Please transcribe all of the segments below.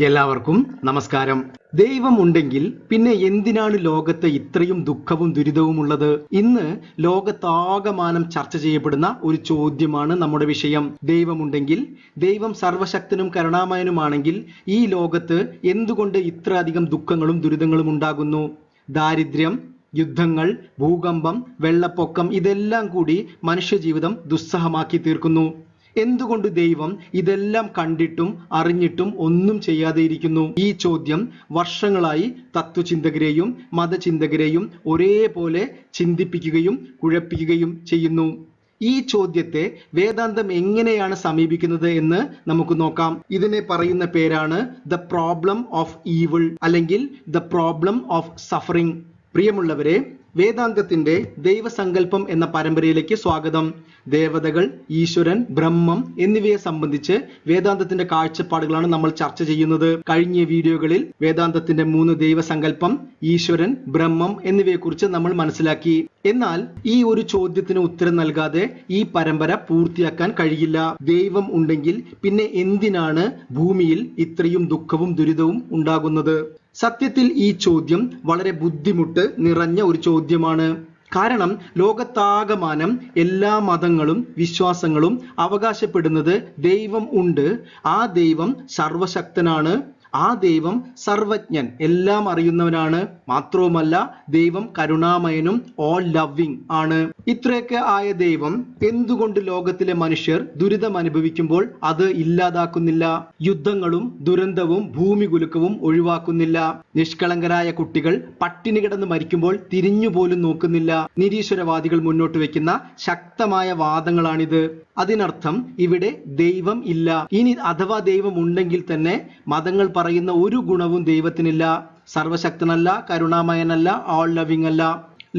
എല്ലാവർക്കും നമസ്കാരം. ദൈവമുണ്ടെങ്കിൽ പിന്നെ എന്തിനാണ് ലോകത്ത് ഇത്രയും ദുഃഖവും ദുരിതവും ഉള്ളത്? ഇന്ന് ലോകത്താകമാനം ചർച്ച ചെയ്യപ്പെടുന്ന ഒരു ചോദ്യമാണ് നമ്മുടെ വിഷയം. ദൈവമുണ്ടെങ്കിൽ, ദൈവം സർവശക്തനും കരുണാമയനുമാണെങ്കിൽ ഈ ലോകത്ത് എന്തുകൊണ്ട് ഇത്ര അധികം ദുഃഖങ്ങളും ദുരിതങ്ങളും ഉണ്ടാകുന്നു? ദാരിദ്ര്യം, യുദ്ധങ്ങൾ, ഭൂകമ്പം, വെള്ളപ്പൊക്കം ഇതെല്ലാം കൂടി മനുഷ്യജീവിതം ദുസ്സഹമാക്കി തീർക്കുന്നു. എന്തുകൊണ്ട് ദൈവം ഇതെല്ലാം കണ്ടിട്ടും അറിഞ്ഞിട്ടും ഒന്നും ചെയ്യാതെ ഇരിക്കുന്നു? ഈ ചോദ്യം വർഷങ്ങളായി തത്വചിന്തകരെയും മതചിന്തകരെയും ഒരേപോലെ ചിന്തിപ്പിക്കുകയും കുഴപ്പിക്കുകയും ചെയ്യുന്നു. ഈ ചോദ്യത്തെ വേദാന്തം എങ്ങനെയാണ് സമീപിക്കുന്നത് എന്ന് നമുക്ക് നോക്കാം. ഇതിനെ പറയുന്ന പേരാണ് ദ പ്രോബ്ലം ഓഫ് ഈവിൾ അല്ലെങ്കിൽ ദ പ്രോബ്ലം ഓഫ് സഫറിംഗ്. പ്രിയമുള്ളവരെ, വേദാന്തത്തിന്റെ ദൈവസങ്കല്പം എന്ന പരമ്പരയിലേക്ക് സ്വാഗതം. ദേവതകൾ, ഈശ്വരൻ, ബ്രഹ്മം എന്നിവയെ സംബന്ധിച്ച് വേദാന്തത്തിന്റെ കാഴ്ചപ്പാടുകളാണ് നമ്മൾ ചർച്ച ചെയ്യുന്നത്. കഴിഞ്ഞ വീഡിയോകളിൽ വേദാന്തത്തിന്റെ 3 ദൈവസങ്കല്പം, ഈശ്വരൻ, ബ്രഹ്മം എന്നിവയെക്കുറിച്ച് നമ്മൾ മനസ്സിലാക്കി. എന്നാൽ ഈ ഒരു ചോദ്യത്തിന് ഉത്തരം നൽകാതെ ഈ പരമ്പര പൂർത്തിയാക്കാൻ കഴിയില്ല. ദൈവം ഉണ്ടെങ്കിൽ പിന്നെ എന്തിനാണ് ഭൂമിയിൽ ഇത്രയും ദുഃഖവും ദുരിതവും ഉണ്ടാകുന്നത്? സത്യത്തിൽ ഈ ചോദ്യം വളരെ ബുദ്ധിമുട്ട് നിറഞ്ഞ ഒരു ചോദ്യമാണ്. കാരണം ലോകത്താകമാനം എല്ലാ മതങ്ങളും വിശ്വാസങ്ങളും അവകാശപ്പെടുന്നത് ദൈവം ഉണ്ട്, ആ ദൈവം സർവശക്തനാണ്, ആ ദൈവം സർവജ്ഞൻ, എല്ലാം അറിയുന്നവനാണ്, മാത്രവുമല്ല ദൈവം കരുണാമയനും ഓൾ ലവിങ് ആണ്. ഇത്രയൊക്കെ ആയ ദൈവം എന്തുകൊണ്ട് ലോകത്തിലെ മനുഷ്യർ ദുരിതം അനുഭവിക്കുമ്പോൾ അത് ഇല്ലാതാക്കുന്നില്ല? യുദ്ധങ്ങളും ദുരന്തവും ഭൂമികുലുക്കവും ഒഴിവാക്കുന്നില്ല? നിഷ്കളങ്കരായ കുട്ടികൾ പട്ടിണി കിടന്ന് മരിക്കുമ്പോൾ തിരിഞ്ഞുപോലും നോക്കുന്നില്ല? നിരീശ്വരവാദികൾ മുന്നോട്ട് വെക്കുന്ന ശക്തമായ വാദങ്ങളാണിത്. അതിനർത്ഥം ഇവിടെ ദൈവം ഇല്ല. ഇനി അഥവാ ദൈവം ഉണ്ടെങ്കിൽ തന്നെ മതങ്ങൾ പറയുന്ന ഒരു ഗുണവും ദൈവത്തിനില്ല. സർവശക്തനല്ല, കരുണാമയനല്ല, ഓൾ ലവിങ് അല്ല.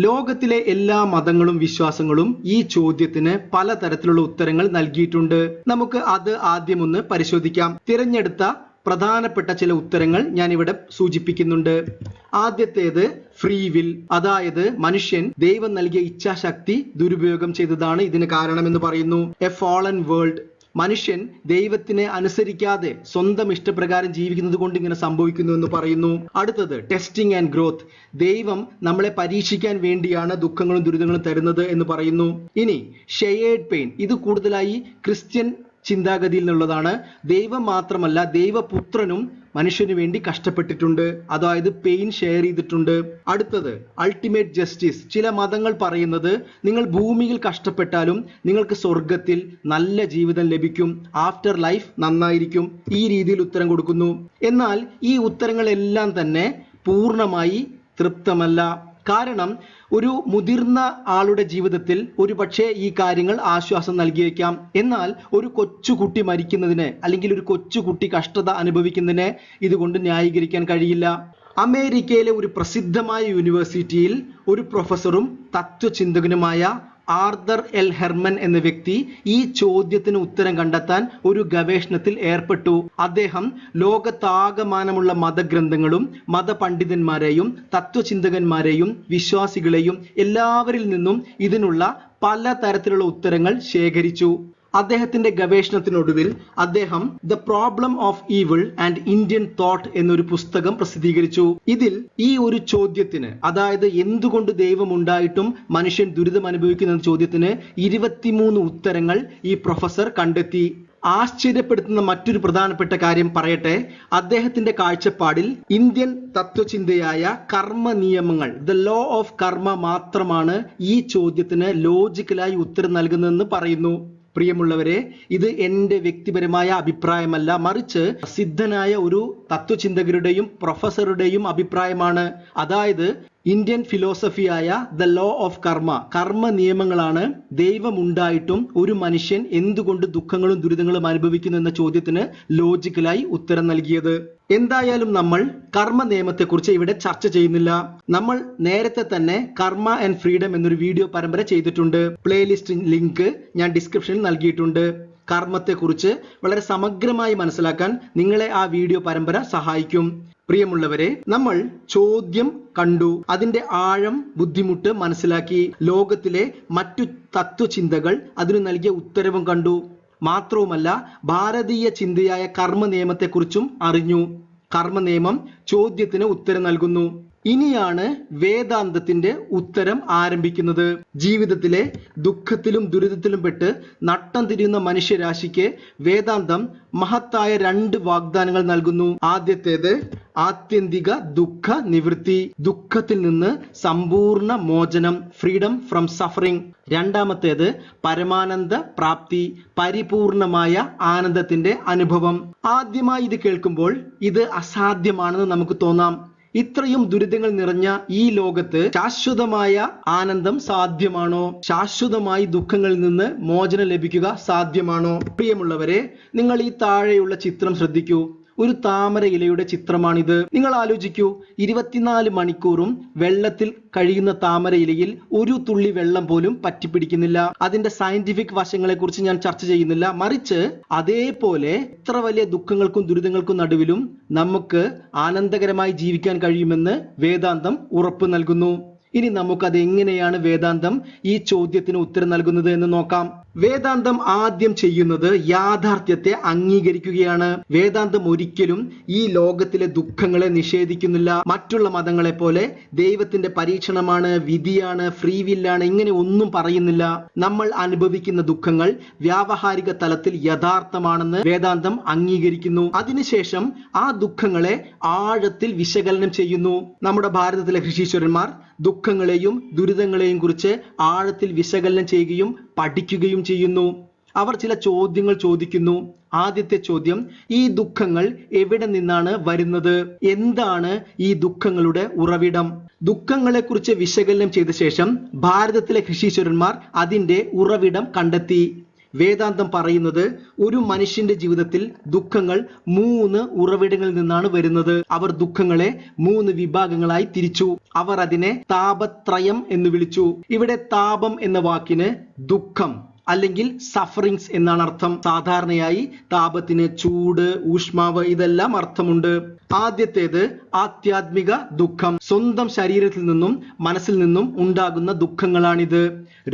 ലോകത്തിലെ എല്ലാ മതങ്ങളും വിശ്വാസങ്ങളും ഈ ചോദ്യത്തിന് പലതരത്തിലുള്ള ഉത്തരങ്ങൾ നൽകിയിട്ടുണ്ട്. നമുക്ക് അത് ആദ്യം ഒന്ന് പരിശോധിക്കാം. തിരഞ്ഞെടുത്ത പ്രധാനപ്പെട്ട ചില ഉത്തരങ്ങൾ ഞാൻ ഇവിടെ സൂചിപ്പിക്കുന്നുണ്ട്. ആദ്യത്തേത് ഫ്രീ വിൽ, അതായത് മനുഷ്യൻ ദൈവം നൽകിയ ഇച്ഛാശക്തി ദുരുപയോഗം ചെയ്തതാണ് ഇതിന് കാരണമെന്ന് പറയുന്നു. എ ഫാളൻ വേൾഡ്, മനുഷ്യൻ ദൈവത്തിനെ അനുസരിക്കാതെ സ്വന്തം ഇഷ്ടപ്രകാരം ജീവിക്കുന്നത് കൊണ്ട് ഇങ്ങനെ സംഭവിക്കുന്നു എന്ന് പറയുന്നു. അടുത്തത് ടെസ്റ്റിംഗ് ആൻഡ് ഗ്രോത്ത്, ദൈവം നമ്മളെ പരീക്ഷിക്കാൻ വേണ്ടിയാണ് ദുഃഖങ്ങളും ദുരിതങ്ങളും തരുന്നത് എന്ന് പറയുന്നു. ഇനി ഷെയർഡ് പെയിൻ, ഇത് കൂടുതലായി ക്രിസ്ത്യൻ ചിന്താഗതിയിൽ നിന്നുള്ളതാണ്. ദൈവം മാത്രമല്ല ദൈവപുത്രനും മനുഷ്യന് വേണ്ടി കഷ്ടപ്പെട്ടിട്ടുണ്ട്, അതായത് പെയിൻ ഷെയർ ചെയ്തിട്ടുണ്ട്. അടുത്തത് അൾട്ടിമേറ്റ് ജസ്റ്റിസ്, ചില മതങ്ങൾ പറയുന്നത് നിങ്ങൾ ഭൂമിയിൽ കഷ്ടപ്പെട്ടാലും നിങ്ങൾക്ക് സ്വർഗത്തിൽ നല്ല ജീവിതം ലഭിക്കും, ആഫ്റ്റർ ലൈഫ് നന്നായിരിക്കും. ഈ രീതിയിൽ ഉത്തരം കൊടുക്കുന്നു. എന്നാൽ ഈ ഉത്തരങ്ങളെല്ലാം തന്നെ പൂർണ്ണമായി തൃപ്തമല്ല. കാരണം ഒരു മുതിർന്ന ആളുടെ ജീവിതത്തിൽ ഒരു പക്ഷേ ഈ കാര്യങ്ങൾ ആശ്വാസം നൽകിയേക്കാം. എന്നാൽ ഒരു കൊച്ചുകുട്ടി മരിക്കുന്നതിന് അല്ലെങ്കിൽ ഒരു കൊച്ചുകുട്ടി കഷ്ടത അനുഭവിക്കുന്നതിന് ഇതുകൊണ്ട് ന്യായീകരിക്കാൻ കഴിയില്ല. അമേരിക്കയിലെ ഒരു പ്രസിദ്ധമായ യൂണിവേഴ്സിറ്റിയിൽ ഒരു പ്രൊഫസറും തത്വചിന്തകനുമായ ആർതർ എൽ ഹെർമൻ എന്ന വ്യക്തി ഈ ചോദ്യത്തിന് ഉത്തരം കണ്ടെത്താൻ ഒരു ഗവേഷണത്തിൽ ഏർപ്പെട്ടു. അദ്ദേഹം ലോകത്താകമാനമുള്ള മതഗ്രന്ഥങ്ങളും മതപണ്ഡിതന്മാരെയും തത്വചിന്തകന്മാരെയും വിശ്വാസികളെയും എല്ലാവരിൽ നിന്നും ഇതിനുള്ള പല തരത്തിലുള്ള ഉത്തരങ്ങൾ ശേഖരിച്ചു. അദ്ദേഹത്തിന്റെ ഗവേഷണത്തിനൊടുവിൽ അദ്ദേഹം the problem of evil and Indian thought എന്നൊരു പുസ്തകം പ്രസിദ്ധീകരിച്ചു. ഇതിൽ ഈ ഒരു ചോദ്യത്തിന്, അതായത് എന്തുകൊണ്ട് ദൈവം ഉണ്ടായിട്ടും മനുഷ്യൻ ദുരിതം അനുഭവിക്കുന്ന ചോദ്യത്തിന് 23 ഉത്തരങ്ങൾ ഈ പ്രൊഫസർ കണ്ടെത്തി. ആശ്ചര്യപ്പെടുത്തുന്ന മറ്റൊരു പ്രധാനപ്പെട്ട കാര്യം പറയട്ടെ. അദ്ദേഹത്തിന്റെ കാഴ്ചപ്പാടിൽ ഇന്ത്യൻ തത്വചിന്തയായ കർമ്മ നിയമങ്ങൾ, ദ ലോ ഓഫ് കർമ്മ മാത്രമാണ് ഈ ചോദ്യത്തിന് ലോജിക്കലായി ഉത്തരം നൽകുന്നതെന്ന് പറയുന്നു. പ്രിയമുള്ളവരെ, ഇത് എൻ്റെ വ്യക്തിപരമായ അഭിപ്രായമല്ല, മറിച്ച് സിദ്ധനായ ഒരു തത്വചിന്തകരുടെയും പ്രൊഫസറുടെയും അഭിപ്രായമാണ്. അതായത് ഇന്ത്യൻ ഫിലോസഫിയായ ദ ലോ ഓഫ് കർമ്മ നിയമങ്ങളാണ് ദൈവമുണ്ടായിട്ടും ഒരു മനുഷ്യൻ എന്തുകൊണ്ട് ദുഃഖങ്ങളും ദുരിതങ്ങളും അനുഭവിക്കുന്നു എന്ന ചോദ്യത്തിന് ലോജിക്കലായി ഉത്തരം നൽകിയത്. എന്തായാലും നമ്മൾ കർമ്മ നിയമത്തെക്കുറിച്ച് ഇവിടെ ചർച്ച ചെയ്യുന്നില്ല. നമ്മൾ നേരത്തെ തന്നെ കർമ്മ ആൻഡ് ഫ്രീഡം എന്നൊരു വീഡിയോ പരമ്പര ചെയ്തിട്ടുണ്ട്. പ്ലേലിസ്റ്റ് ലിങ്ക് ഞാൻ ഡിസ്ക്രിപ്ഷനിൽ നൽകിയിട്ടുണ്ട്. കർമ്മത്തെക്കുറിച്ച് വളരെ സമഗ്രമായി മനസ്സിലാക്കാൻ നിങ്ങളെ ആ വീഡിയോ പരമ്പര സഹായിക്കും. പ്രിയമുള്ളവരെ, നമ്മൾ ചോദ്യം കണ്ടു, അതിന്റെ ആഴം ബുദ്ധിമുട്ട് മനസ്സിലാക്കി, ലോകത്തിലെ മറ്റു തത്വചിന്തകൾ അതിനു നൽകിയ ഉത്തരവും കണ്ടു. മാത്രവുമല്ല ഭാരതീയ ചിന്തയായ കർമ്മ നിയമത്തെക്കുറിച്ചും അറിഞ്ഞു. കർമ്മ നിയമം ചോദ്യത്തിന് ഉത്തരം നൽകുന്നു. ഇനിയാണ് വേദാന്തത്തിന്റെ ഉത്തരം ആരംഭിക്കുന്നത്. ജീവിതത്തിലെ ദുഃഖത്തിലും ദുരിതത്തിലും പെട്ട് നട്ടം തിരിയുന്ന മനുഷ്യരാശിക്ക് വേദാന്തം മഹത്തായ 2 വാഗ്ദാനങ്ങൾ നൽകുന്നു. ആദ്യത്തേത് ആത്യന്തിക ദുഃഖ നിവൃത്തി, ദുഃഖത്തിൽ നിന്ന് സമ്പൂർണ്ണ മോചനം, ഫ്രീഡം ഫ്രം സഫറിംഗ്. രണ്ടാമത്തേത് പരമാനന്ദ പ്രാപ്തി, പരിപൂർണമായ ആനന്ദത്തിന്റെ അനുഭവം. ആദ്യമായി ഇത് കേൾക്കുമ്പോൾ ഇത് അസാധ്യമാണെന്ന് നമുക്ക് തോന്നാം. ഇത്രയും ദുരിതങ്ങൾ നിറഞ്ഞ ഈ ലോകത്ത് ശാശ്വതമായ ആനന്ദം സാധ്യമാണോ? ശാശ്വതമായി ദുഃഖങ്ങളിൽ നിന്ന് മോചനം ലഭിക്കുക സാധ്യമാണോ? പ്രിയമുള്ളവരെ, നിങ്ങൾ ഈ താഴെയുള്ള ചിത്രം ശ്രദ്ധിക്കൂ. ഒരു താമര ഇലയുടെ ചിത്രമാണിത്. നിങ്ങൾ ആലോചിക്കൂ, 24 മണിക്കൂറും വെള്ളത്തിൽ കഴിയുന്ന താമര ഇലയിൽ ഒരു തുള്ളി വെള്ളം പോലും പറ്റിപ്പിടിക്കുന്നില്ല. അതിന്റെ സയന്റിഫിക് വശങ്ങളെ കുറിച്ച് ഞാൻ ചർച്ച ചെയ്യുന്നില്ല. മറിച്ച് അതേപോലെ എത്ര വലിയ ദുഃഖങ്ങൾക്കും ദുരിതങ്ങൾക്കും നടുവിലും നമുക്ക് ആനന്ദകരമായി ജീവിക്കാൻ കഴിയുമെന്ന് വേദാന്തം ഉറപ്പ് നൽകുന്നു. ഇനി നമുക്കത് എങ്ങനെയാണ് വേദാന്തം ഈ ചോദ്യത്തിന് ഉത്തരം നൽകുന്നത് എന്ന് നോക്കാം. വേദാന്തം ആദ്യം ചെയ്യുന്നത് യാഥാർത്ഥ്യത്തെ അംഗീകരിക്കുകയാണ്. വേദാന്തം ഒരിക്കലും ഈ ലോകത്തിലെ ദുഃഖങ്ങളെ നിഷേധിക്കുന്നില്ല. മറ്റുള്ള മതങ്ങളെ പോലെ ദൈവത്തിന്റെ പരീക്ഷണമാണ്, വിധിയാണ്, ഫ്രീ വില്ലാണ്, ഇങ്ങനെ ഒന്നും പറയുന്നില്ല. നമ്മൾ അനുഭവിക്കുന്ന ദുഃഖങ്ങൾ വ്യാവഹാരിക തലത്തിൽ യഥാർത്ഥമാണെന്ന് വേദാന്തം അംഗീകരിക്കുന്നു. അതിനുശേഷം ആ ദുഃഖങ്ങളെ ആഴത്തിൽ വിശകലനം ചെയ്യുന്നു. നമ്മുടെ ഭാരതത്തിലെ ഋഷീശ്വരന്മാർ ദുഃഖങ്ങളെയും ദുരിതങ്ങളെയും കുറിച്ച് ആഴത്തിൽ വിശകലനം ചെയ്യുകയും പഠിക്കുകയും ചെയ്യുന്നു. അവർ ചില ചോദ്യങ്ങൾ ചോദിക്കുന്നു. ആദ്യത്തെ ചോദ്യം, ഈ ദുഃഖങ്ങൾ എവിടെ നിന്നാണ് വരുന്നത്? എന്താണ് ഈ ദുഃഖങ്ങളുടെ ഉറവിടം? ദുഃഖങ്ങളെക്കുറിച്ച് വിശകലനം ചെയ്ത ശേഷം ഭാരതത്തിലെ ഋഷീശ്വരന്മാർ അതിന്റെ ഉറവിടം കണ്ടെത്തി. വേദാന്തം പറയുന്നത് ഒരു മനുഷ്യന്റെ ജീവിതത്തിൽ ദുഃഖങ്ങൾ 3 ഉറവിടങ്ങളിൽ നിന്നാണ് വരുന്നത്. അവർ ദുഃഖങ്ങളെ 3 വിഭാഗങ്ങളായി തിരിച്ചു. അവർ അതിനെ താപത്രയം എന്ന് വിളിച്ചു. ഇവിടെ താപം എന്ന വാക്കിന് ദുഃഖം അല്ലെങ്കിൽ സഫറിങ്സ് എന്നാണ് അർത്ഥം. സാധാരണയായി താപത്തിന് ചൂട്, ഊഷ്മാവ് ഇതെല്ലാം അർത്ഥമുണ്ട്. ആദ്യത്തേത് ആധ്യാത്മിക ദുഃഖം. സ്വന്തം ശരീരത്തിൽ നിന്നും മനസ്സിൽ നിന്നും ഉണ്ടാകുന്ന ദുഃഖങ്ങളാണിത്.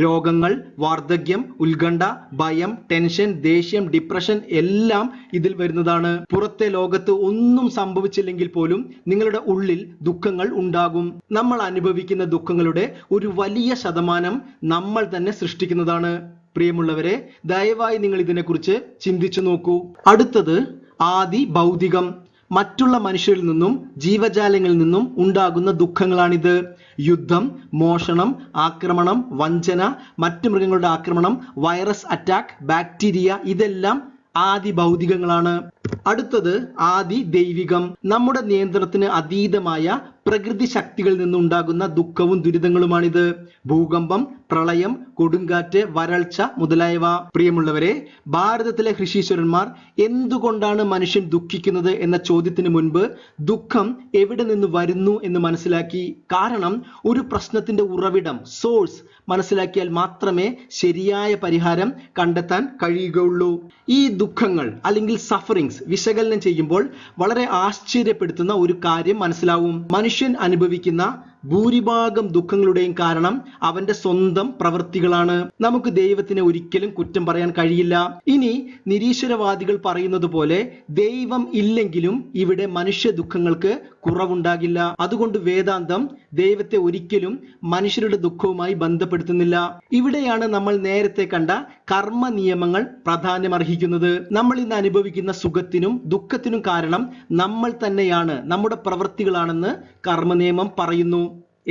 രോഗങ്ങൾ, വാർദ്ധക്യം, ഉത്കണ്ഠ, ഭയം, ടെൻഷൻ, ദേഷ്യം, ഡിപ്രഷൻ എല്ലാം ഇതിൽ വരുന്നതാണ്. പുറത്തെ ലോകത്ത് ഒന്നും സംഭവിച്ചില്ലെങ്കിൽ പോലും നിങ്ങളുടെ ഉള്ളിൽ ദുഃഖങ്ങൾ ഉണ്ടാകും. നമ്മൾ അനുഭവിക്കുന്ന ദുഃഖങ്ങളുടെ ഒരു വലിയ ശതമാനം നമ്മൾ തന്നെ സൃഷ്ടിക്കുന്നതാണ്. പ്രിയമുള്ളവരെ, ദയവായി നിങ്ങൾ ഇതിനെക്കുറിച്ച് ചിന്തിച്ചു നോക്കൂ. അടുത്തത് ആദി ഭൗതികം. മറ്റുള്ള മനുഷ്യരിൽ നിന്നും ജീവജാലങ്ങളിൽ നിന്നും ഉണ്ടാകുന്ന ദുഃഖങ്ങളാണിത്. യുദ്ധം, മോഷണം, ആക്രമണം, വഞ്ചന, മറ്റു മൃഗങ്ങളുടെ ആക്രമണം, വൈറസ് അറ്റാക്ക്, ബാക്ടീരിയ ഇതെല്ലാം ആദി ഭൗതികങ്ങളാണ്. അടുത്തത് ആദി ദൈവികം. നമ്മുടെ നിയന്ത്രണത്തിന് അതീതമായ പ്രകൃതി ശക്തികളിൽ നിന്നുണ്ടാകുന്ന ദുഃഖവും ദുരിതങ്ങളുമാണിത്. ഭൂകമ്പം, പ്രളയം, കൊടുങ്കാറ്റ്, വരൾച്ച മുതലായവ. പ്രിയമുള്ളവരെ, ഭാരതത്തിലെ ഋഷീശ്വരന്മാർ എന്തുകൊണ്ടാണ് മനുഷ്യൻ ദുഃഖിക്കുന്നത് എന്ന ചോദ്യത്തിന് മുൻപ് ദുഃഖം എവിടെ നിന്ന് വരുന്നു എന്ന് മനസ്സിലാക്കി. കാരണം ഒരു പ്രശ്നത്തിന്റെ ഉറവിടം, സോഴ്സ് മനസ്സിലാക്കിയാൽ മാത്രമേ ശരിയായ പരിഹാരം കണ്ടെത്താൻ കഴിയുകയുള്ളൂ. ഈ ദുഃഖങ്ങൾ അല്ലെങ്കിൽ സഫറിങ്സ് വിശകലനം ചെയ്യുമ്പോൾ വളരെ ആശ്ചര്യപ്പെടുത്തുന്ന ഒരു കാര്യം മനസ്സിലാവും. മനുഷ്യൻ അനുഭവിക്കുന്ന ഭൂരിഭാഗം ദുഃഖങ്ങളുടെയും കാരണം അവന്റെ സ്വന്തം പ്രവൃത്തികളാണ്. നമുക്ക് ദൈവത്തിനെ ഒരിക്കലും കുറ്റം പറയാൻ കഴിയില്ല. ഇനി നിരീശ്വരവാദികൾ പറയുന്നത് പോലെ ദൈവം ഇല്ലെങ്കിലും ഇവിടെ മനുഷ്യ ദുഃഖങ്ങൾക്ക് കുറവുണ്ടാകില്ല. അതുകൊണ്ട് വേദാന്തം ദൈവത്തെ ഒരിക്കലും മനുഷ്യരുടെ ദുഃഖവുമായി ബന്ധപ്പെടുത്തുന്നില്ല. ഇവിടെയാണ് നമ്മൾ നേരത്തെ കണ്ട കർമ്മ നിയമങ്ങൾ പ്രാധാന്യമർഹിക്കുന്നത്. നമ്മൾ ഇന്ന് അനുഭവിക്കുന്ന സുഖത്തിനും ദുഃഖത്തിനും കാരണം നമ്മൾ തന്നെയാണ്, നമ്മുടെ പ്രവൃത്തികളാണെന്ന് കർമ്മ നിയമം പറയുന്നു.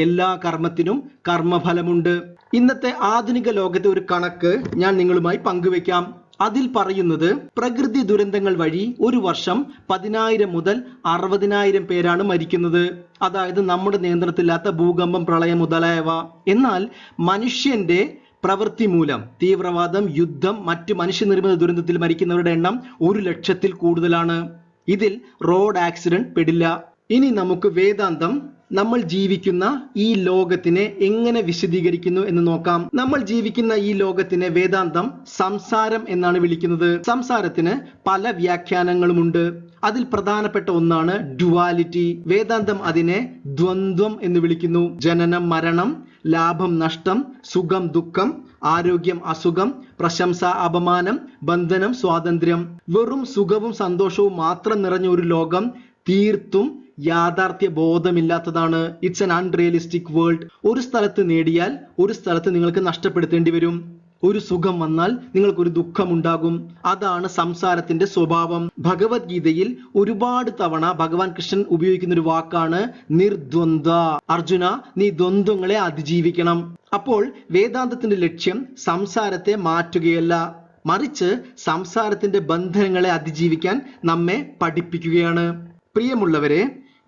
എല്ലാ കർമ്മത്തിനും കർമ്മഫലമുണ്ട്. ഇന്നത്തെ ആധുനിക ലോകത്തെ ഒരു കണക്ക് ഞാൻ നിങ്ങളുമായി പങ്കുവെക്കാം. അതിൽ പറയുന്നത് പ്രകൃതി ദുരന്തങ്ങൾ വഴി ഒരു വർഷം 10,000 മുതൽ 60,000 പേരാണ് മരിക്കുന്നത്. അതായത് നമ്മുടെ നിയന്ത്രണത്തിലില്ലാത്ത ഭൂകമ്പം, പ്രളയം മുതലായവ. എന്നാൽ മനുഷ്യന്റെ പ്രവൃത്തി മൂലം തീവ്രവാദം, യുദ്ധം, മറ്റ് മനുഷ്യനിർമ്മിത ദുരന്തത്തിൽ മരിക്കുന്നവരുടെ എണ്ണം 1 ലക്ഷത്തിൽ കൂടുതലാണ്. ഇതിൽ റോഡ് ആക്സിഡന്റ് പെടില്ല. ഇനി നമുക്ക് വേദാന്തം നമ്മൾ ജീവിക്കുന്ന ഈ ലോകത്തിനെ എങ്ങനെ വിശദീകരിക്കുന്നു എന്ന് നോക്കാം. നമ്മൾ ജീവിക്കുന്ന ഈ ലോകത്തിനെ വേദാന്തം സംസാരം എന്നാണ് വിളിക്കുന്നത്. സംസാരത്തിന് പല വ്യാഖ്യാനങ്ങളുമുണ്ട്. അതിൽ പ്രധാനപ്പെട്ട ഒന്നാണ് ഡ്യുവാലിറ്റി. വേദാന്തം അതിനെ ദ്വന്ദ്വം എന്ന് വിളിക്കുന്നു. ജനനം മരണം, ലാഭം നഷ്ടം, സുഖം ദുഃഖം, ആരോഗ്യം അസുഖം, പ്രശംസ അപമാനം, ബന്ധനം സ്വാതന്ത്ര്യം. വെറും സുഖവും സന്തോഷവും മാത്രം നിറഞ്ഞ ഒരു ലോകം തീർത്തും യാഥാർത്ഥ്യ ബോധമില്ലാത്തതാണ്. It's an unrealistic world. ഒരു സ്ഥലത്ത് നേടിയാൽ ഒരു സ്ഥലത്ത് നിങ്ങൾക്ക് നഷ്ടപ്പെടുത്തേണ്ടി വരും. ഒരു സുഖം വന്നാൽ നിങ്ങൾക്കൊരു ദുഃഖമുണ്ടാകും. അതാണ് സംസാരത്തിന്റെ സ്വഭാവം. ഭഗവത്ഗീതയിൽ ഒരുപാട് തവണ ഭഗവാൻ കൃഷ്ണൻ ഉപയോഗിക്കുന്ന ഒരു വാക്കാണ് നിർദ്വന്ദ്വ. അർജുന, നീ ദ്വന്ദ്വങ്ങളെ അതിജീവിക്കണം. അപ്പോൾ വേദാന്തത്തിന്റെ ലക്ഷ്യം സംസാരത്തെ മാറ്റുകയല്ല, മറിച്ച് സംസാരത്തിന്റെ ബന്ധനങ്ങളെ അതിജീവിക്കാൻ നമ്മെ പഠിപ്പിക്കുകയാണ്. പ്രിയമുള്ളവരെ,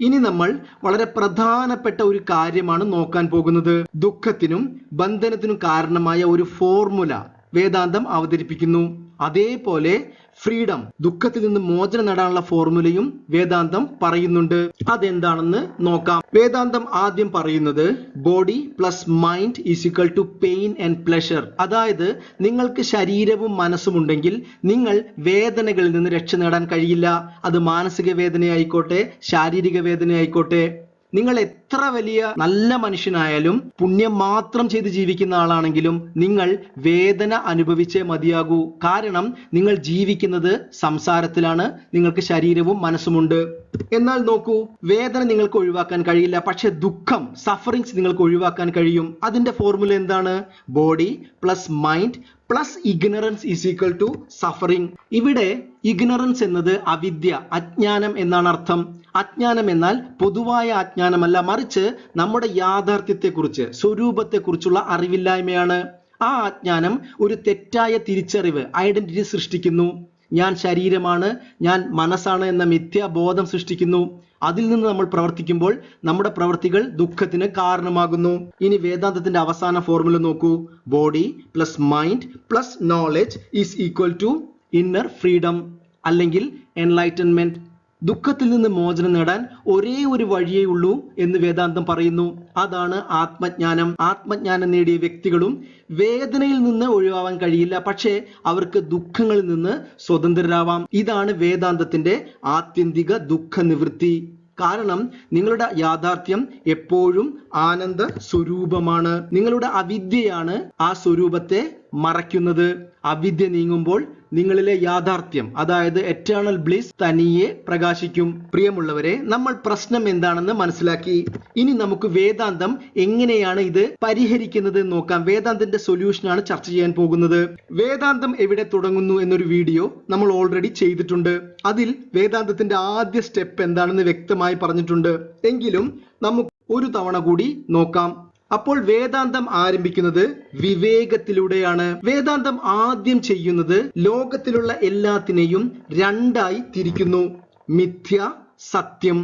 ഇനി നമ്മൾ വളരെ പ്രധാനപ്പെട്ട ഒരു കാര്യമാണ് നോക്കാൻ പോകുന്നത്. ദുഃഖത്തിനും ബന്ധനത്തിനും കാരണമായ ഒരു ഫോർമുല വേദാന്തം അവതരിപ്പിക്കുന്നു. അതേപോലെ ഫ്രീഡം, ദുഃഖത്തിൽ നിന്ന് മോചനം നേടാനുള്ള ഫോർമുലയും വേദാന്തം പറയുന്നുണ്ട്. അതെന്താണെന്ന് നോക്കാം. വേദാന്തം ആദ്യം പറയുന്നത് body plus mind is equal to pain and pleasure. അതായത് നിങ്ങൾക്ക് ശരീരവും മനസ്സും ഉണ്ടെങ്കിൽ നിങ്ങൾ വേദനകളിൽ നിന്ന് രക്ഷ നേടാൻ കഴിയില്ല. അത് മാനസിക വേദനയായിക്കോട്ടെ, ശാരീരിക വേദനയായിക്കോട്ടെ. നിങ്ങൾ എത്ര വലിയ നല്ല മനുഷ്യനായാലും പുണ്യം മാത്രം ചെയ്ത് ജീവിക്കുന്ന ആളാണെങ്കിലും നിങ്ങൾ വേദന അനുഭവിച്ചേ മതിയാകൂ. കാരണം നിങ്ങൾ ജീവിക്കുന്നത് സംസാരത്തിലാണ്. നിങ്ങൾക്ക് ശരീരവും മനസ്സുമുണ്ട്. എന്നാൽ നോക്കൂ, വേദന നിങ്ങൾക്ക് ഒഴിവാക്കാൻ കഴിയില്ല, പക്ഷെ ദുഃഖം, സഫറിങ്സ് നിങ്ങൾക്ക് ഒഴിവാക്കാൻ കഴിയും. അതിന്റെ ഫോർമുല എന്താണ്? Body plus mind plus ignorance is equal to suffering. ഇവിടെ ഇഗ്നറൻസ് എന്നത് അവിദ്യ, അജ്ഞാനം എന്നാണ് അർത്ഥം. അജ്ഞാനം എന്നാൽ പൊതുവായ അജ്ഞാനമല്ല, മറിച്ച് നമ്മുടെ യാഥാർത്ഥ്യത്തെക്കുറിച്ച്, സ്വരൂപത്തെക്കുറിച്ചുള്ള അറിവില്ലായ്മയാണ്. ആ അജ്ഞാനം ഒരു തെറ്റായ തിരിച്ചറിവ്, ഐഡന്റിറ്റി സൃഷ്ടിക്കുന്നു. ഞാൻ ശരീരമാണ്, ഞാൻ മനസ്സാണ് എന്ന മിഥ്യാബോധം സൃഷ്ടിക്കുന്നു. അതിൽ നിന്ന് നമ്മൾ പ്രവർത്തിക്കുമ്പോൾ നമ്മുടെ പ്രവൃത്തികൾ ദുഃഖത്തിന് കാരണമാകുന്നു. ഇനി വേദാന്തത്തിന്റെ അവസാന ഫോർമുല നോക്കൂ. Body plus mind plus knowledge is equal to inner freedom അല്ലെങ്കിൽ എൻലൈറ്റൻമെന്റ്. ദുഃഖത്തിൽ നിന്ന് മോചനം നേടാൻ ഒരേ ഒരു വഴിയേ ഉള്ളൂ എന്ന് വേദാന്തം പറയുന്നു. അതാണ് ആത്മജ്ഞാനം. ആത്മജ്ഞാനം നേടിയ വ്യക്തികളും വേദനയിൽ നിന്ന് ഒഴിവാവാൻ കഴിയില്ല, പക്ഷേ അവർക്ക് ദുഃഖങ്ങളിൽ നിന്ന് സ്വതന്ത്രരാവാം. ഇതാണ് വേദാന്തത്തിന്റെ ആത്യന്തിക ദുഃഖ നിവൃത്തി. കാരണം നിങ്ങളുടെ യാഥാർത്ഥ്യം എപ്പോഴും ആനന്ദ സ്വരൂപമാണ്. നിങ്ങളുടെ അവിദ്യയാണ് ആ സ്വരൂപത്തെ മറയ്ക്കുന്നത്. അവിദ്യ നീങ്ങുമ്പോൾ നിങ്ങളിലെ യാഥാർത്ഥ്യം, അതായത് എറ്റേണൽ ബ്ലിസ് തനിയെ പ്രകാശിക്കും. പ്രിയമുള്ളവരെ, നമ്മൾ പ്രശ്നം എന്താണെന്ന് മനസ്സിലാക്കി. ഇനി നമുക്ക് വേദാന്തം എങ്ങനെയാണ് ഇത് പരിഹരിക്കുന്നത് എന്ന് നോക്കാം. വേദാന്തത്തിന്റെ സൊല്യൂഷനാണ് ചർച്ച ചെയ്യാൻ പോകുന്നത്. വേദാന്തം എവിടെ തുടങ്ങുന്നു എന്നൊരു വീഡിയോ നമ്മൾ ഓൾറെഡി ചെയ്തിട്ടുണ്ട്. അതിൽ വേദാന്തത്തിന്റെ ആദ്യ സ്റ്റെപ്പ് എന്താണെന്ന് വ്യക്തമായി പറഞ്ഞിട്ടുണ്ട്. എങ്കിലും നമുക്ക് ഒരു തവണ കൂടി നോക്കാം. അപ്പോൾ വേദാന്തം ആരംഭിക്കുന്നത് വിവേകത്തിലൂടെയാണ്. വേദാന്തം ആദ്യം ചെയ്യുന്നത് ലോകത്തിലുള്ള എല്ലാത്തിനെയും രണ്ടായി തിരിക്കുന്നു. മിഥ്യ, സത്യം.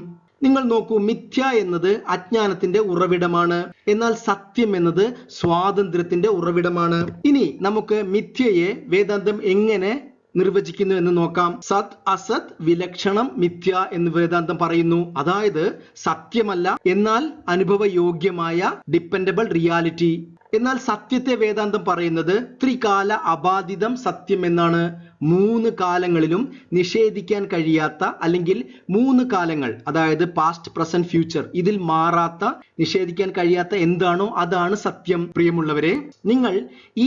നിങ്ങൾ നോക്കൂ, മിഥ്യ എന്നത് അജ്ഞാനത്തിന്റെ ഉറവിടമാണ്, എന്നാൽ സത്യം എന്നത് സ്വാതന്ത്ര്യത്തിന്റെ ഉറവിടമാണ്. ഇനി നമുക്ക് മിഥ്യയെ വേദാന്തം എങ്ങനെ നിർവചിക്കുന്നു എന്ന് നോക്കാം. സത്, അസത്, വിലക്ഷണം, മിഥ്യ എന്ന് വേദാന്തം പറയുന്നു. അതായത് സത്യമല്ല, എന്നാൽ അനുഭവയോഗ്യമായ ഡിപ്പെൻഡബിൾ റിയാലിറ്റി. എന്നാൽ സത്യത്തെ വേദാന്തം പറയുന്നത് ത്രികാല അബാധിതം സത്യം എന്നാണ്. 3 കാലങ്ങളിലും നിഷേധിക്കാൻ കഴിയാത്ത, അല്ലെങ്കിൽ 3 കാലങ്ങൾ, അതായത് പാസ്റ്റ്, പ്രസന്റ്, ഫ്യൂച്ചർ, ഇതിൽ മാറാത്ത, നിഷേധിക്കാൻ കഴിയാത്ത എന്താണോ അതാണ് സത്യം. പ്രിയമുള്ളവരെ, നിങ്ങൾ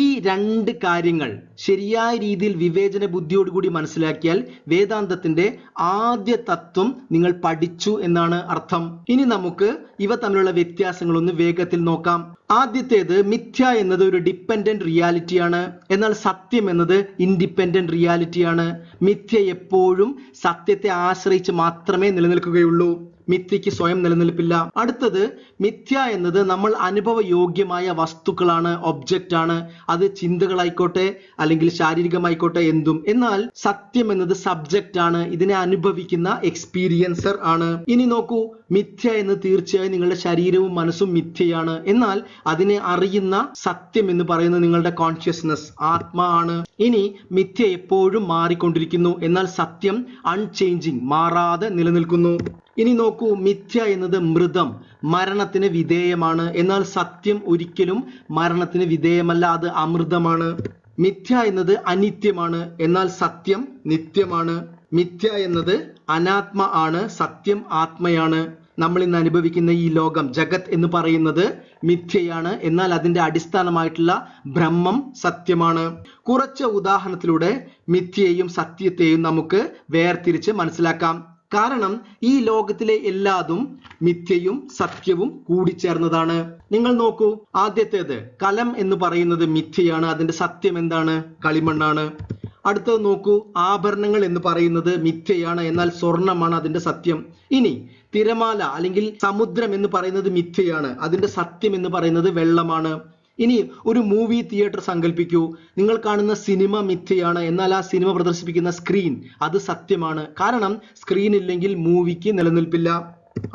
ഈ 2 കാര്യങ്ങൾ ശരിയായ രീതിയിൽ വിവേചന ബുദ്ധിയോടുകൂടി മനസ്സിലാക്കിയാൽ വേദാന്തത്തിന്റെ ആദ്യ തത്വം നിങ്ങൾ പഠിച്ചു എന്നാണ് അർത്ഥം. ഇനി നമുക്ക് ഇവ തമ്മിലുള്ള വ്യത്യാസങ്ങളൊന്ന് വേഗത്തിൽ നോക്കാം. ആദ്യത്തേത്, മിഥ്യ എന്നത് ഒരു ഡിപ്പെൻഡന്റ് റിയാലിറ്റിയാണ്, എന്നാൽ സത്യം എന്നത് ഇൻഡിപെൻഡന്റ് റിയാലിറ്റിയാണ്. മിഥ്യ എപ്പോഴും സത്യത്തെ ആശ്രയിച്ച് മാത്രമേ നിലനിൽക്കുകയുള്ളൂ. മിഥ്യയ്ക്ക് സ്വയം നിലനിൽപ്പില്ല. അടുത്തത്, മിഥ്യ എന്നത് നമ്മൾ അനുഭവയോഗ്യമായ വസ്തുക്കളാണ്, ഒബ്ജക്റ്റ് ആണ്. അത് ചിന്തകളായിക്കോട്ടെ അല്ലെങ്കിൽ ശാരീരികമായിക്കോട്ടെ, എന്തും. എന്നാൽ സത്യം എന്നത് സബ്ജക്റ്റ് ആണ്, ഇതിനെ അനുഭവിക്കുന്ന എക്സ്പീരിയൻസർ ആണ്. ഇനി നോക്കൂ, മിഥ്യ എന്ന് തീർച്ചയായും നിങ്ങളുടെ ശരീരവും മനസ്സും മിഥ്യയാണ്, എന്നാൽ അതിനെ അറിയുന്ന സത്യം എന്ന് പറയുന്നത് നിങ്ങളുടെ കോൺഷ്യസ്നസ്, ആത്മാ ആണ്. ഇനി മിഥ്യ എപ്പോഴും മാറിക്കൊണ്ടിരിക്കുന്നു, എന്നാൽ സത്യം അൺചേഞ്ചിങ്, മാറാതെ നിലനിൽക്കുന്നു. ഇനി നോക്കൂ, മിഥ്യ എന്നത് മൃതം, മരണത്തിന് വിധേയമാണ്, എന്നാൽ സത്യം ഒരിക്കലും മരണത്തിന് വിധേയമല്ല, അത് അമൃതമാണ്. മിഥ്യ എന്നത് അനിത്യമാണ്, എന്നാൽ സത്യം നിത്യമാണ്. മിഥ്യ എന്നത് അനാത്മ ആണ്, സത്യം ആത്മയാണ്. നമ്മൾ ഇന്ന് അനുഭവിക്കുന്ന ഈ ലോകം, ജഗത് എന്ന് പറയുന്നത് മിഥ്യയാണ്, എന്നാൽ അതിന്റെ അടിസ്ഥാനമായിട്ടുള്ള ബ്രഹ്മം സത്യമാണ്. കുറച്ച് ഉദാഹരണത്തിലൂടെ മിഥ്യയെയും സത്യത്തെയും നമുക്ക് വേർതിരിച്ച് മനസ്സിലാക്കാം. കാരണം ഈ ലോകത്തിലെ എല്ലാതും മിഥ്യയും സത്യവും കൂടിച്ചേർന്നതാണ്. നിങ്ങൾ നോക്കൂ, ആദ്യത്തേത് കലം എന്ന് പറയുന്നത് മിഥ്യയാണ്, അതിന്റെ സത്യം എന്താണ്? കളിമണ്ണാണ്. അടുത്തത് നോക്കൂ, ആഭരണങ്ങൾ എന്ന് പറയുന്നത് മിഥ്യയാണ്, എന്നാൽ സ്വർണമാണ് അതിന്റെ സത്യം. ഇനി തിരമാല അല്ലെങ്കിൽ സമുദ്രം എന്ന് പറയുന്നത് മിഥ്യയാണ്, അതിന്റെ സത്യം എന്ന് പറയുന്നത് വെള്ളമാണ്. ഇനി ഒരു മൂവി തിയേറ്റർ സങ്കല്പിക്കൂ. നിങ്ങൾ കാണുന്ന സിനിമ മിഥ്യയാണ്, എന്നാൽ ആ സിനിമ പ്രദർശിപ്പിക്കുന്ന സ്ക്രീൻ അത് സത്യമാണ്. കാരണം സ്ക്രീൻ ഇല്ലെങ്കിൽ മൂവിക്ക് നിലനിൽപ്പില്ല.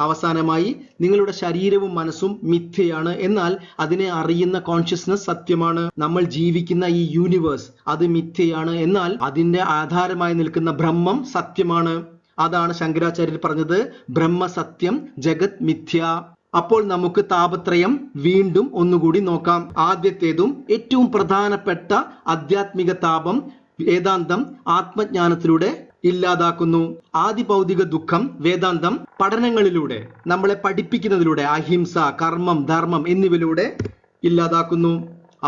അവസാനമായി നിങ്ങളുടെ ശരീരവും മനസ്സും മിഥ്യയാണ്, എന്നാൽ അതിനെ അറിയുന്ന കോൺഷ്യസ്നസ് സത്യമാണ്. നമ്മൾ ജീവിക്കുന്ന ഈ യൂണിവേഴ്സ് അത് മിഥ്യയാണ്, എന്നാൽ അതിന്റെ ആധാരമായി നിൽക്കുന്ന ബ്രഹ്മം സത്യമാണ്. അതാണ് ശങ്കരാചാര്യർ പറഞ്ഞത്, ബ്രഹ്മസത്യം ജഗത് മിഥ്യ. അപ്പോൾ നമുക്ക് താപത്രയം വീണ്ടും ഒന്നുകൂടി നോക്കാം. ആദ്യത്തേതും ഏറ്റവും പ്രധാനപ്പെട്ട ആധ്യാത്മിക താപം വേദാന്തം ആത്മജ്ഞാനത്തിലൂടെ ഇല്ലാതാക്കുന്നു. ആദി ഭൗതിക ദുഃഖം വേദാന്തം പഠനങ്ങളിലൂടെ, നമ്മളെ പഠിപ്പിക്കുന്നതിലൂടെ, അഹിംസ, കർമ്മം, ധർമ്മം എന്നിവയിലൂടെ ഇല്ലാതാക്കുന്നു.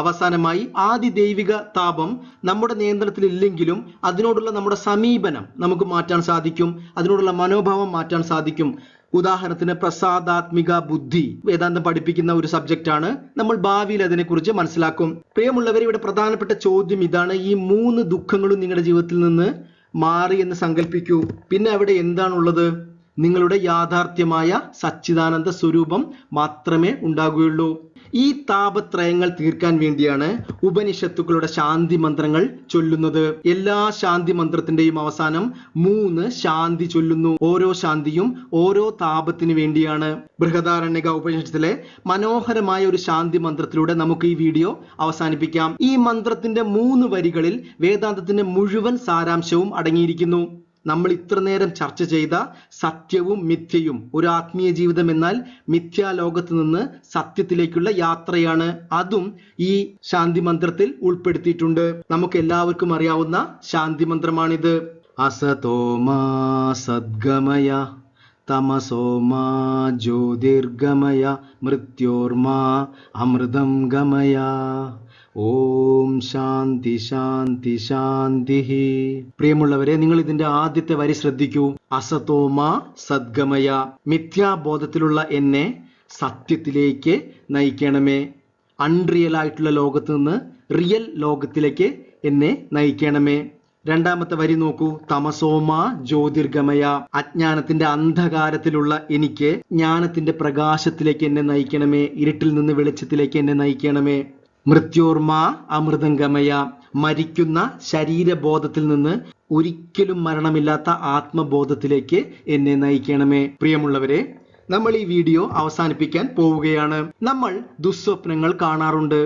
അവസാനമായി ആദി ദൈവിക താപം നമ്മുടെ നിയന്ത്രണത്തിൽ ഇല്ലെങ്കിലും അതിനോടുള്ള നമ്മുടെ സമീപനം നമുക്ക് മാറ്റാൻ സാധിക്കും, അതിനോടുള്ള മനോഭാവം മാറ്റാൻ സാധിക്കും. ഉദാഹരണത്തിന് പ്രസാദാത്മിക ബുദ്ധി വേദാന്തം പഠിപ്പിക്കുന്ന ഒരു സബ്ജക്റ്റ് ആണ്. നമ്മൾ ഭാവിയിൽ അതിനെക്കുറിച്ച് മനസ്സിലാക്കും. പ്രിയമുള്ളവർ, ഇവിടെ പ്രധാനപ്പെട്ട ചോദ്യം ഇതാണ്: ഈ 3 ദുഃഖങ്ങളും നിങ്ങളുടെ ജീവിതത്തിൽ നിന്ന് മാറി എന്ന് സങ്കല്പിക്കൂ. പിന്നെ അവിടെ എന്താണുള്ളത്? നിങ്ങളുടെ യാഥാർത്ഥ്യമായ സച്ചിദാനന്ദ സ്വരൂപം മാത്രമേ ഉണ്ടാകുകയുള്ളൂ. ഈ താപത്രയങ്ങൾ തീർക്കാൻ വേണ്ടിയാണ് ഉപനിഷത്തുക്കളുടെ ശാന്തി മന്ത്രങ്ങൾ ചൊല്ലുന്നത്. എല്ലാ ശാന്തി മന്ത്രത്തിന്റെയും അവസാനം 3 ശാന്തി ചൊല്ലുന്നു. ഓരോ ശാന്തിയും ഓരോ താപത്തിന് വേണ്ടിയാണ്. ബൃഹദാരണ്യക ഉപനിഷത്തിലെ മനോഹരമായ ഒരു ശാന്തി മന്ത്രത്തിലൂടെ നമുക്ക് ഈ വീഡിയോ അവസാനിപ്പിക്കാം. ഈ മന്ത്രത്തിന്റെ 3 വരികളിൽ വേദാന്തത്തിന്റെ മുഴുവൻ സാരാംശവും അടങ്ങിയിരിക്കുന്നു. നമ്മൾ ഇത്ര നേരം ചർച്ച ചെയ്ത സത്യവും മിഥ്യയും, ഒരു ആത്മീയ ജീവിതം എന്നാൽ മിഥ്യാലോകത്ത് നിന്ന് സത്യത്തിലേക്കുള്ള യാത്രയാണ്. അതും ഈ ശാന്തി മന്ത്രത്തിൽ ഉൾപ്പെടുത്തിയിട്ടുണ്ട്. നമുക്ക് എല്ലാവർക്കും അറിയാവുന്ന ശാന്തി മന്ത്രമാണിത്. അസതോമാ സദ്ഗമയ തമസോമാ ജ്യോതിർഗമയ മൃത്യോർമാ അമൃതം ഗമയ. ഓം ശാന്തി ശാന്തി ശാന്തി. പ്രിയമുള്ളവരെ, നിങ്ങൾ ഇതിന്റെ ആദ്യത്തെ വരി ശ്രദ്ധിക്കൂ. അസതോമ സദ്ഗമയ, മിഥ്യാബോധത്തിലുള്ള എന്നെ സത്യത്തിലേക്ക് നയിക്കണമേ. അൺറിയൽ ആയിട്ടുള്ള ലോകത്ത് നിന്ന് റിയൽ ലോകത്തിലേക്ക് എന്നെ നയിക്കണമേ. രണ്ടാമത്തെ വരി നോക്കൂ. തമസോമ ജ്യോതിർഗമയ, അജ്ഞാനത്തിന്റെ അന്ധകാരത്തിലുള്ള എനിക്ക് ജ്ഞാനത്തിന്റെ പ്രകാശത്തിലേക്ക് എന്നെ നയിക്കണമേ. ഇരുട്ടിൽ നിന്ന് വെളിച്ചത്തിലേക്ക് എന്നെ നയിക്കണമേ. മൃത്യോർമ അമൃതംഗമയ, മരിക്കുന്ന ശരീരബോധത്തിൽ നിന്ന് ഒരിക്കലും മരണമില്ലാത്ത ആത്മബോധത്തിലേക്ക് എന്നെ നയിക്കണമേ. പ്രിയമുള്ളവരെ, നമ്മൾ ഈ വീഡിയോ അവസാനിപ്പിക്കാൻ പോവുകയാണ്. നമ്മൾ ദുസ്വപ്നങ്ങൾ കാണാറുണ്ട്.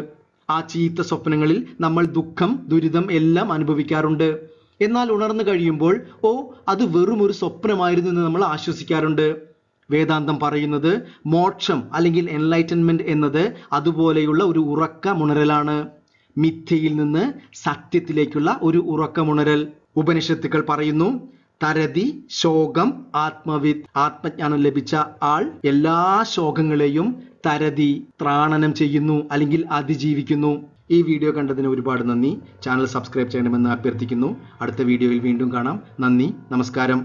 ആ ചീത്ത സ്വപ്നങ്ങളിൽ നമ്മൾ ദുഃഖം, ദുരിതം എല്ലാം അനുഭവിക്കാറുണ്ട്. എന്നാൽ ഉണർന്നു കഴിയുമ്പോൾ അത് വെറും ഒരു സ്വപ്നമായിരുന്നു എന്ന് നമ്മൾ ആശ്വസിക്കാറുണ്ട്. വേദാന്തം പറയുന്നത് മോക്ഷം അല്ലെങ്കിൽ എൻലൈറ്റൻമെന്റ് എന്നത് അതുപോലെയുള്ള ഒരു ഉറക്കമുണരലാണ്. മിഥ്യയിൽ നിന്ന് സത്യത്തിലേക്കുള്ള ഒരു ഉറക്കമുണരൽ. ഉപനിഷത്തുക്കൾ പറയുന്നു, തരതി ശോകം ആത്മവിത്ത്. ആത്മജ്ഞാനം ലഭിച്ച ആൾ എല്ലാ ശോകങ്ങളെയും തരതി, ത്രാണനം ചെയ്യുന്നു അല്ലെങ്കിൽ അതിജീവിക്കുന്നു. ഈ വീഡിയോ കണ്ടതിന് ഒരുപാട് നന്ദി. ചാനൽ സബ്സ്ക്രൈബ് ചെയ്യണമെന്ന് അഭ്യർത്ഥിക്കുന്നു. അടുത്ത വീഡിയോയിൽ വീണ്ടും കാണാം. നന്ദി, നമസ്കാരം.